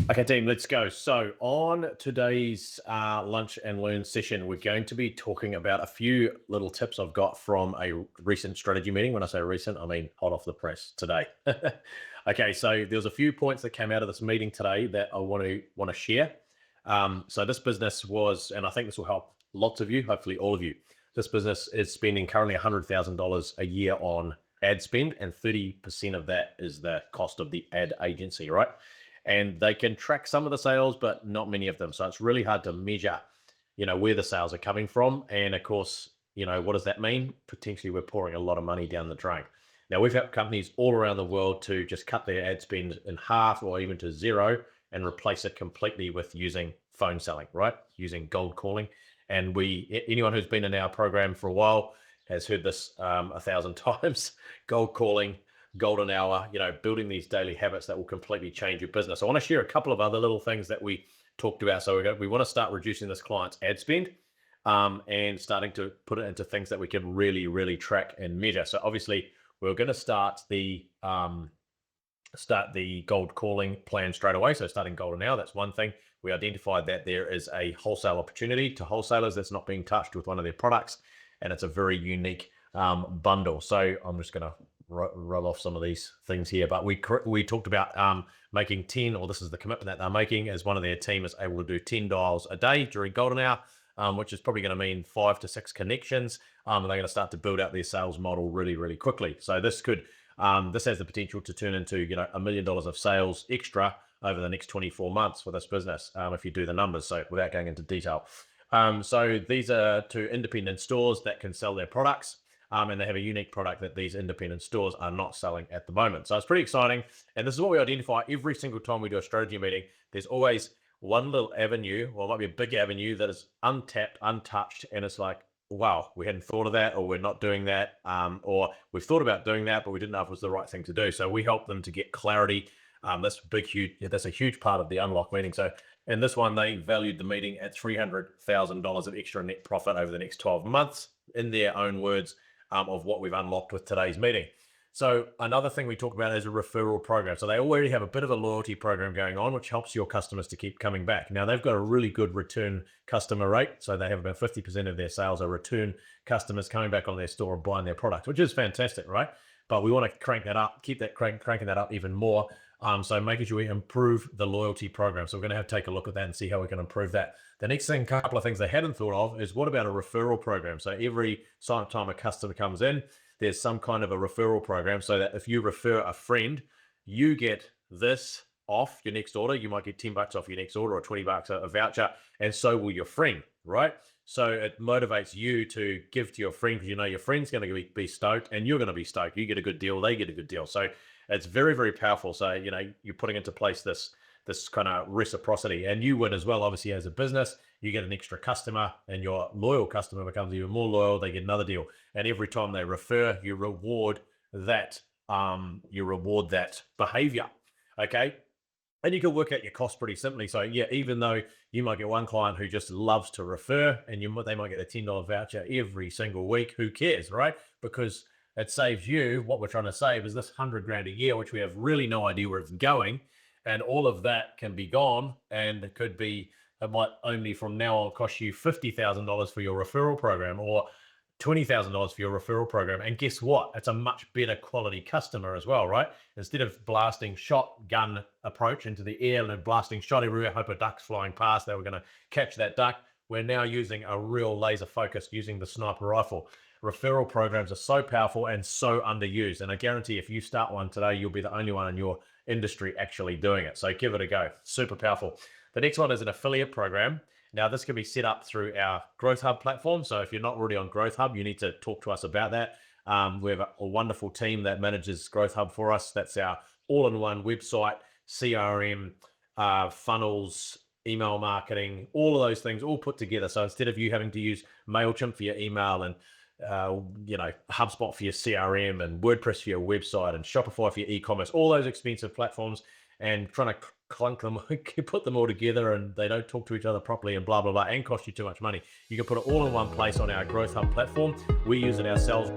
Okay, team, let's go. So, on today's lunch and learn session, we're going to be talking about a few little tips I've got from a recent strategy meeting. When I say recent, I mean hot off the press today. Okay, so there's a few points that came out of this meeting today that I want to share. So this business was, and I think this will help lots of you, hopefully all of you. This business is spending currently $100,000 a year on ad spend, and 30% of that is the cost of the ad agency, right? And they can track some of the sales, but not many of them. So it's really hard to measure, where the sales are coming from. And of course, what does that mean? Potentially, we're pouring a lot of money down the drain. Now, we've helped companies all around the world to just cut their ad spend in half or even to zero and replace it completely with using phone selling, right? Using cold calling. And anyone who's been in our program for a while has heard this 1,000 times. Cold calling, golden hour, building these daily habits that will completely change your business. I want to share a couple of other little things that we talked about. So we want to start reducing this client's ad spend, and starting to put it into things that we can really, really track and measure. So obviously, we're going to start the gold calling plan straight away. So starting golden hour, that's one thing. We identified that there is a wholesale opportunity to wholesalers that's not being touched with one of their products, and it's a very unique bundle. So I'm just going to roll off some of these things here, but we talked about making 10, or this is the commitment that they're making, as one of their team is able to do 10 dials a day during golden hour, which is probably going to mean 5 to 6 connections. And they're going to start to build out their sales model really, really quickly. So this has the potential to turn into $1 million of sales extra over the next 24 months for this business, if you do the numbers. So without going into detail, so these are to independent stores that can sell their products. And they have a unique product that these independent stores are not selling at the moment. So it's pretty exciting. And this is what we identify every single time we do a strategy meeting. There's always one little avenue, or it might be a big avenue, that is untapped, untouched. And it's like, wow, we hadn't thought of that, or we're not doing that, or we've thought about doing that, but we didn't know if it was the right thing to do. So we help them to get clarity. That's a huge part of the unlock meeting. So in this one, they valued the meeting at $300,000 of extra net profit over the next 12 months, in their own words, of what we've unlocked with today's meeting. So another thing we talk about is a referral program. So they already have a bit of a loyalty program going on, which helps your customers to keep coming back. Now, they've got a really good return customer rate. So they have about 50% of their sales are return customers coming back on their store and buying their product, which is fantastic, right? But we want to crank that up, keep that cranking that up even more. So making sure we improve the loyalty program. So we're going to have to take a look at that and see how we can improve that. The next thing, couple of things they hadn't thought of, is what about a referral program? So every time a customer comes in, there's some kind of a referral program, so that if you refer a friend, you get this off your next order. You might get $10 off your next order, or $20 a voucher, and so will your friend, right? So it motivates you to give to your friend, because your friend's going to be stoked, and you're going to be stoked. You get a good deal, they get a good deal. So it's very, very powerful. So, you're putting into place this kind of reciprocity, and you win as well. Obviously, as a business, you get an extra customer, and your loyal customer becomes even more loyal. They get another deal. And every time they refer, you reward that, behavior. Okay. And you can work out your cost pretty simply. So yeah, even though you might get one client who just loves to refer, and they might get a $10 voucher every single week, who cares, right? Because it saves you. What we're trying to save is this 100 grand a year, which we have really no idea where it's going. And all of that can be gone. And it might only from now on cost you $50,000 for your referral program, or $20,000 for your referral program. And guess what? It's a much better quality customer as well, right? Instead of blasting shotgun approach into the air and blasting shot everywhere, hope a duck's flying past, they were going to catch that duck. We're now using a real laser focus, using the sniper rifle. Referral programs are so powerful and so underused. And I guarantee if you start one today, you'll be the only one in your industry actually doing it. So give it a go. Super powerful. The next one is an affiliate program. Now, this can be set up through our Growth Hub platform. So if you're not already on Growth Hub, you need to talk to us about that. We have a wonderful team that manages Growth Hub for us. That's our all-in-one website, CRM, funnels, email marketing, all of those things all put together. So instead of you having to use MailChimp for your email, and HubSpot for your CRM, and WordPress for your website, and Shopify for your e-commerce, all those expensive platforms, and trying to clunk them, put them all together, and they don't talk to each other properly, and blah, blah, blah, and cost you too much money. You can put it all in one place on our Growth Hub platform. We use it ourselves.